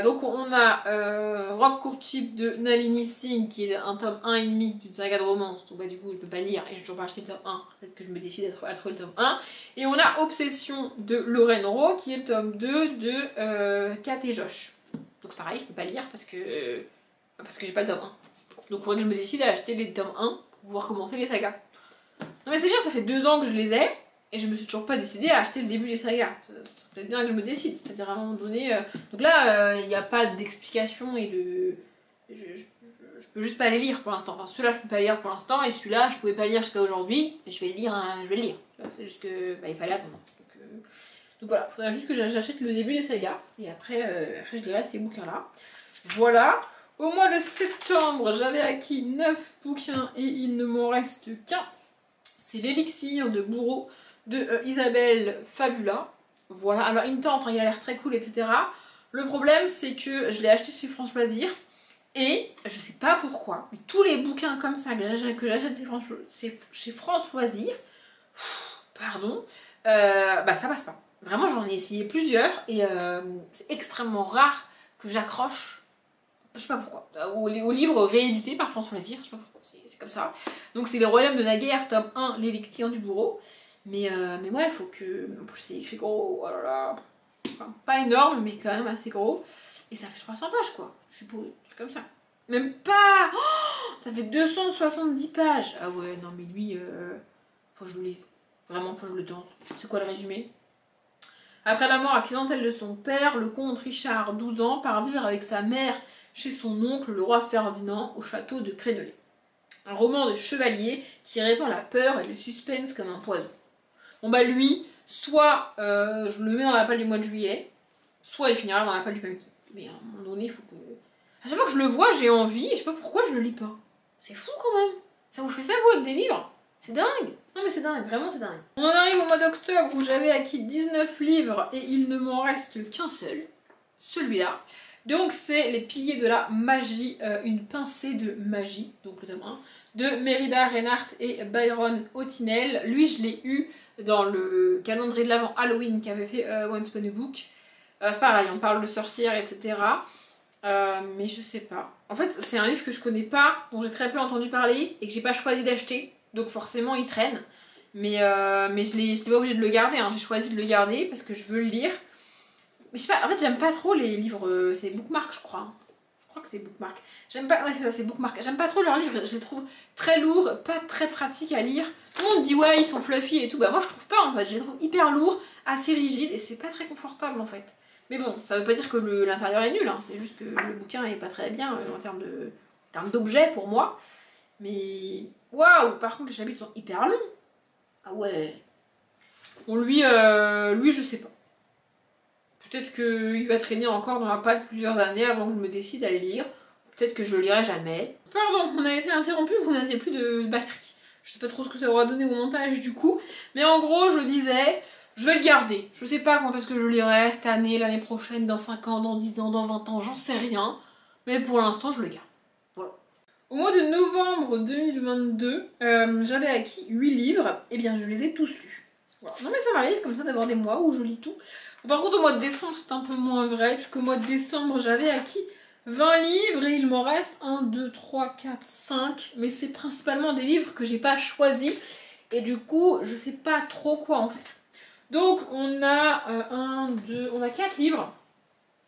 Donc on a Rock Courtship de Nalini Singh qui est un tome 1,5 d'une saga de romance, donc du coup je peux pas le lire et j'ai toujours pas acheté le tome 1, peut-être que je me décide à trouver le tome 1. Et on a Obsession de Lorraine Rowe qui est le tome 2 de Kat et Josh. Donc c'est pareil, je peux pas le lire parce que j'ai pas le tome 1. Donc il faudrait que je me décide à acheter les tomes 1 pour pouvoir commencer les sagas. Non mais c'est bien, ça fait 2 ans que je les ai et je me suis toujours pas décidée à acheter le début des sagas. Ça peut être bien que je me décide, c'est-à-dire à un moment donné... Donc là, il n'y a pas d'explication et de... Je peux juste pas les lire pour l'instant. Enfin, celui-là, je peux pas lire pour l'instant et celui-là, je pouvais pas lire jusqu'à aujourd'hui et je vais le lire, je vais le lire. C'est juste que il fallait attendre. Donc voilà, il faudrait juste que j'achète le début des sagas et après je lirai ces bouquins-là. Voilà. Au mois de septembre, j'avais acquis 9 bouquins et il ne m'en reste qu'un. C'est l'élixir de bourreau de Isabelle Fabula. Voilà, alors il me tente, hein, il a l'air très cool, etc. Le problème, c'est que je l'ai acheté chez France Loisirs et je sais pas pourquoi, mais tous les bouquins comme ça que j'achète chez France Loisirs, pardon, ça passe pas. Vraiment, j'en ai essayé plusieurs et c'est extrêmement rare que j'accroche. Je sais pas pourquoi. Aux livres réédités par France Loisirs, je sais pas pourquoi, c'est comme ça. Donc c'est Les Royaumes de Naguère, tome 1, l'élixir du bourreau. Mais ouais, il faut que... En plus c'est écrit gros, oh là là. Enfin, pas énorme, mais quand même assez gros. Et ça fait 300 pages quoi. Je suis pourrie, comme ça. Même pas oh, ça fait 270 pages. Ah ouais, non mais lui, faut que je le lise. Vraiment, faut que je le tente. C'est quoi le résumé? Après la mort accidentelle de son père, le comte Richard, 12 ans, part vivre avec sa mère chez son oncle, le roi Ferdinand, au château de Crénelé. Un roman de chevalier qui répand la peur et le suspense comme un poison. Bon bah lui, soit je le mets dans la palle du mois de juillet, soit il finira dans la palle du Pumpkin. Mais à un moment donné, il faut que... À chaque fois que je le vois, j'ai envie, et je sais pas pourquoi je le lis pas. C'est fou quand même. Ça vous fait ça vous avec des livres? C'est dingue. Non mais c'est dingue, vraiment c'est dingue. On en arrive au mois d'octobre où j'avais acquis 19 livres et il ne m'en reste qu'un seul. Celui-là. Donc c'est Les Piliers de la Magie, une pincée de magie, donc le tome 1, de Mérida Reinhardt et Byron Ottinel. Lui je l'ai eu dans le calendrier de l'Avent Halloween qu'avait fait Once Upon a Book. C'est pareil, on parle de sorcières, etc. Mais je sais pas. En fait c'est un livre que je connais pas, dont j'ai très peu entendu parler et que j'ai pas choisi d'acheter. Donc forcément il traîne. Mais je n'étais pas obligée de le garder, hein. J'ai choisi de le garder parce que je veux le lire. Mais je sais pas, en fait j'aime pas trop les livres, c'est Bookmark je crois. Je crois que c'est Bookmark. J'aime pas, ouais c'est ça, c'est Bookmark. J'aime pas trop leurs livres, je les trouve très lourds, pas très pratiques à lire. Tout le monde dit ouais ils sont fluffy et tout, bah moi je trouve pas en fait, je les trouve hyper lourds, assez rigides et c'est pas très confortable en fait. Mais bon, ça veut pas dire que l'intérieur est nul, hein. C'est juste que le bouquin est pas très bien en termes d'objets pour moi. Mais waouh, par contre les chapitres sont hyper longs. Ah ouais. Bon lui je sais pas. Peut-être qu'il va traîner encore dans ma palle plusieurs années avant que je me décide à le lire. Peut-être que je le lirai jamais. Pardon, on a été interrompu, vous n'aviez plus de batterie. Je sais pas trop ce que ça aura donné au montage du coup. Mais en gros, je disais, je vais le garder. Je sais pas quand est-ce que je le lirai, cette année, l'année prochaine, dans 5 ans, dans 10 ans, dans 20 ans, j'en sais rien. Mais pour l'instant, je le garde. Voilà. Au mois de novembre 2022, j'avais acquis 8 livres. Et bien, je les ai tous lus. Voilà. Non mais ça m'arrive comme ça d'avoir des mois où je lis tout. Par contre, au mois de décembre, c'est un peu moins vrai, puisqu'au mois de décembre, j'avais acquis 20 livres et il m'en reste 1, 2, 3, 4, 5. Mais c'est principalement des livres que j'ai pas choisis. Et du coup, je sais pas trop quoi en faire. Donc, on a on a 4 livres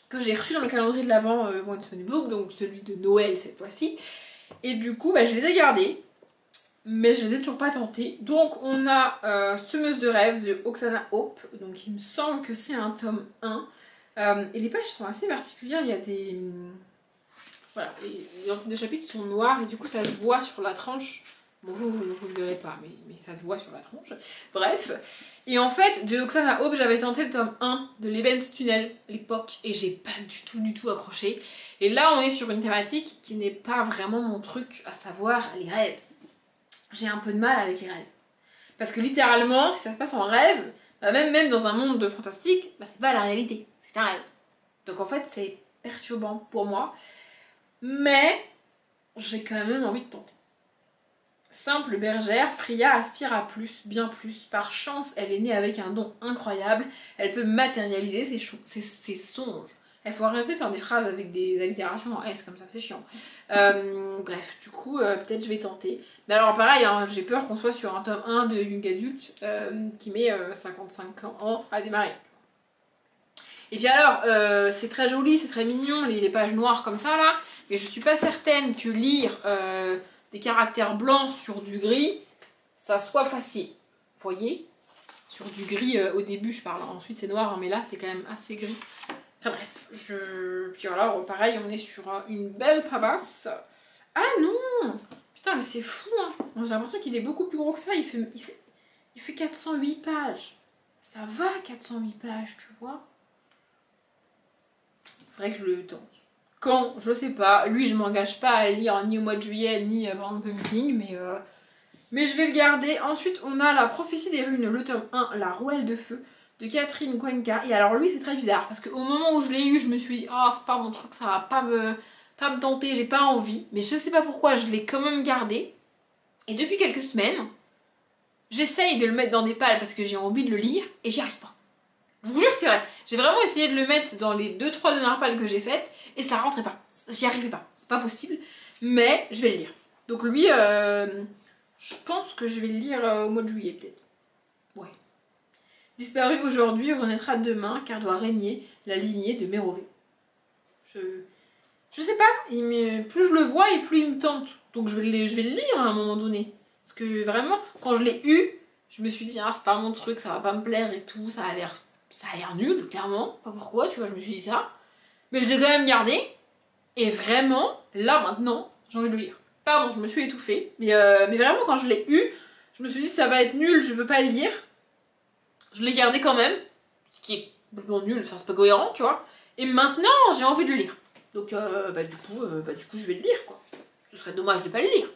que j'ai reçus dans le calendrier de l'Avent Once Upon a Book, donc celui de Noël cette fois-ci. Et du coup, je les ai gardés. Mais je les ai toujours pas tentés. Donc on a Semeuse de rêve de Oksana Hope. Donc il me semble que c'est un tome 1. Et les pages sont assez particulières. Il y a des... Voilà, les entités de chapitres sont noires et du coup ça se voit sur la tranche. Bon vous le verrez pas, mais ça se voit sur la tranche. Bref. Et en fait, de Oksana Hope, j'avais tenté le tome 1 de l'Events Tunnel à l'époque. Et j'ai pas du tout accroché. Et là on est sur une thématique qui n'est pas vraiment mon truc, à savoir les rêves. J'ai un peu de mal avec les rêves. Parce que littéralement, si ça se passe en rêve, même dans un monde de fantastique, c'est pas la réalité, c'est un rêve. Donc en fait, c'est perturbant pour moi. Mais j'ai quand même envie de tenter. Simple bergère, Freya aspire à plus, bien plus. Par chance, elle est née avec un don incroyable. Elle peut matérialiser ses songes. Il faut arrêter de faire des phrases avec des allitérations en S comme ça, c'est chiant. Bref, du coup, peut-être je vais tenter. Mais alors pareil, hein, j'ai peur qu'on soit sur un tome 1 de Young Adult qui met 55 ans à démarrer. Et puis alors, c'est très joli, c'est très mignon, les pages noires comme ça là, mais je suis pas certaine que lire des caractères blancs sur du gris, ça soit facile. Vous voyez? Sur du gris au début je parle, ensuite c'est noir, hein, mais là c'est quand même assez gris. Enfin bref, puis voilà, pareil, on est sur une belle pabasse. Ah non! Putain, mais c'est fou, hein! J'ai l'impression qu'il est beaucoup plus gros que ça, il fait 408 pages. Ça va, 408 pages, tu vois? Faudrait que je le tente. Quand? Je sais pas. Lui, je m'engage pas à lire ni au mois de juillet, ni avant le pumpkin, mais je vais le garder. Ensuite, on a La prophétie des runes, le tome 1, La rouelle de feu, de Catherine Cuenca. Et alors lui c'est très bizarre parce qu'au moment où je l'ai eu je me suis dit ah c'est pas mon truc, ça va pas me tenter, j'ai pas envie, mais je sais pas pourquoi je l'ai quand même gardé. Et depuis quelques semaines j'essaye de le mettre dans des pales parce que j'ai envie de le lire et j'y arrive pas. Je vous jure c'est vrai, j'ai vraiment essayé de le mettre dans les 2-3 dernières pales que j'ai faites et ça rentrait pas, j'y arrivais pas, c'est pas possible, mais je vais le lire. Donc lui je pense que je vais le lire au mois de juillet peut-être. Ouais. Disparu aujourd'hui, renaîtra demain, car doit régner la lignée de Mérové. Je sais pas, plus je le vois et plus il me tente. Donc je vais le lire à un moment donné. Parce que vraiment, quand je l'ai eu, je me suis dit, ah c'est pas mon truc, ça va pas me plaire et tout, ça a l'air nul, clairement. Pas pourquoi, tu vois, je me suis dit ça. Mais je l'ai quand même gardé. Et vraiment, là maintenant, j'ai envie de le lire. Pardon, je me suis étouffée. Mais vraiment, quand je l'ai eu, je me suis dit, ça va être nul, je veux pas le lire. Je l'ai gardé quand même, ce qui est complètement nul, enfin c'est pas cohérent, tu vois. Et maintenant, j'ai envie de le lire. Donc du coup, je vais le lire, quoi. Ce serait dommage de pas le lire.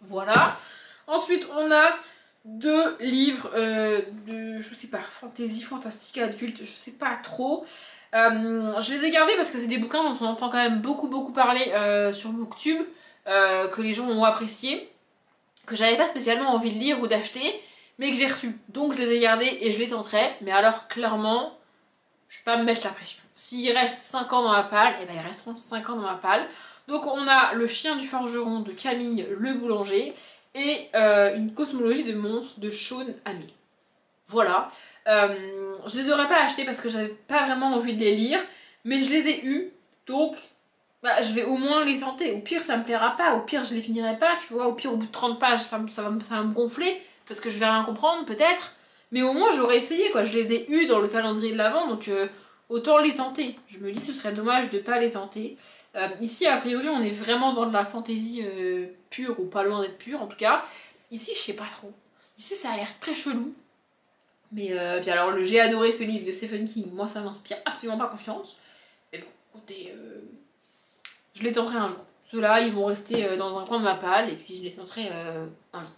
Voilà. Ensuite, on a 2 livres de, je sais pas, fantasy, fantastique, adulte, je sais pas trop. Je les ai gardés parce que c'est des bouquins dont on entend quand même beaucoup parler sur Booktube, que les gens ont apprécié, que j'avais pas spécialement envie de lire ou d'acheter, mais que j'ai reçu. Donc je les ai gardés et je les tenterai. Mais alors clairement, je vais pas me mettre la pression. S'il reste 5 ans dans ma palle, et ben ils resteront 5 ans dans ma palle. Donc on a Le chien du forgeron de Camille Le Boulanger et Une cosmologie de monstres de Sean Hamill. Voilà. Je les aurais pas achetés parce que j'avais pas vraiment envie de les lire, mais je les ai eus. Donc je vais au moins les tenter. Au pire ça me plaira pas, au pire je les finirai pas, tu vois. Au pire au bout de 30 pages ça va me gonfler. Parce que je vais rien comprendre peut-être, mais au moins j'aurais essayé quoi, je les ai eus dans le calendrier de l'Avent, donc autant les tenter. Je me dis ce serait dommage de pas les tenter. Ici a priori on est vraiment dans de la fantaisie pure ou pas loin d'être pure en tout cas. Ici je sais pas trop. Ici ça a l'air très chelou. Mais bien alors j'ai adoré ce livre de Stephen King, moi ça m'inspire absolument pas confiance. Mais bon, écoutez, je les tenterai un jour. Ceux-là ils vont rester dans un coin de ma palle et puis je les tenterai un jour.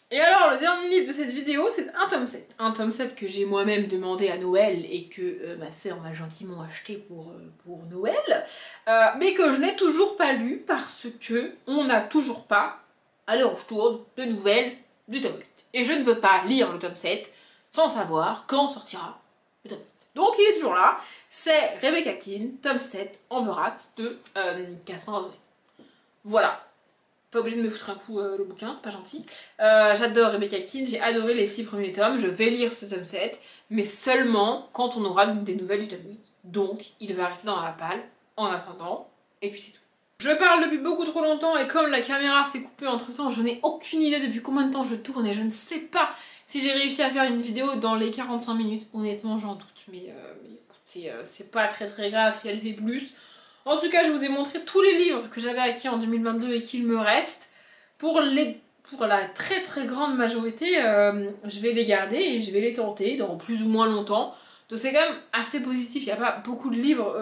Et alors le dernier livre de cette vidéo c'est un tome 7. Un tome 7 que j'ai moi-même demandé à Noël et que ma sœur m'a gentiment acheté pour Noël. Mais que je n'ai toujours pas lu parce que on n'a toujours pas, à l'heure où je tourne, de nouvelles du tome 8. Et je ne veux pas lire le tome 7 sans savoir quand sortira le tome 8. Donc il est toujours là. C'est Rebecca Keane, tome 7, Amber Heart de Cassandra Zoé. Voilà. Pas obligé de me foutre un coup le bouquin, c'est pas gentil. J'adore Rebecca Keane, j'ai adoré les 6 premiers tomes, je vais lire ce tome 7, mais seulement quand on aura des nouvelles du tome 8. Donc, il va rester dans la palle en attendant, et puis c'est tout. Je parle depuis beaucoup trop longtemps, et comme la caméra s'est coupée entre temps, je n'ai aucune idée depuis combien de temps je tourne, et je ne sais pas si j'ai réussi à faire une vidéo dans les 45 minutes. Honnêtement, j'en doute, mais écoutez, c'est pas très grave si elle fait plus. En tout cas, je vous ai montré tous les livres que j'avais acquis en 2022 et qu'il me reste. Pour la très grande majorité, je vais les garder et je vais les tenter dans plus ou moins longtemps. Donc c'est quand même assez positif, il n'y a pas beaucoup de livres...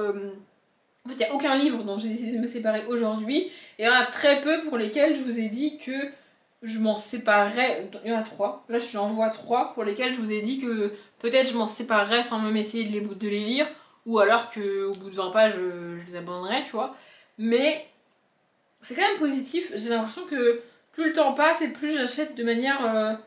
En fait, il n'y a aucun livre dont j'ai décidé de me séparer aujourd'hui. Et il y en a très peu pour lesquels je vous ai dit que je m'en séparerais. Il y en a 3. Là, j'en vois 3 pour lesquels je vous ai dit que peut-être je m'en séparerais sans même essayer de les lire. Ou alors qu'au bout de 20 pages, je les abandonnerais, tu vois. Mais c'est quand même positif. J'ai l'impression que plus le temps passe et plus j'achète de manière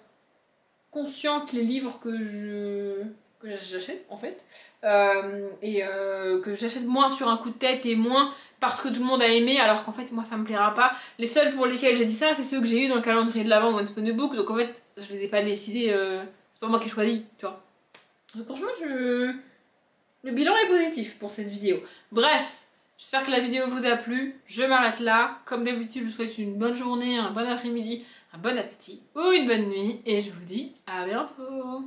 consciente les livres que j'achète, en fait. Que j'achète moins sur un coup de tête et moins parce que tout le monde a aimé, alors qu'en fait, moi, ça me plaira pas. Les seuls pour lesquels j'ai dit ça, c'est ceux que j'ai eu dans le calendrier de l'Avent Once Upon a Book. Donc en fait, je les ai pas décidés. C'est pas moi qui ai choisi, tu vois. Donc franchement, le bilan est positif pour cette vidéo. Bref, j'espère que la vidéo vous a plu. Je m'arrête là. Comme d'habitude, je vous souhaite une bonne journée, un bon après-midi, un bon appétit ou une bonne nuit. Et je vous dis à bientôt.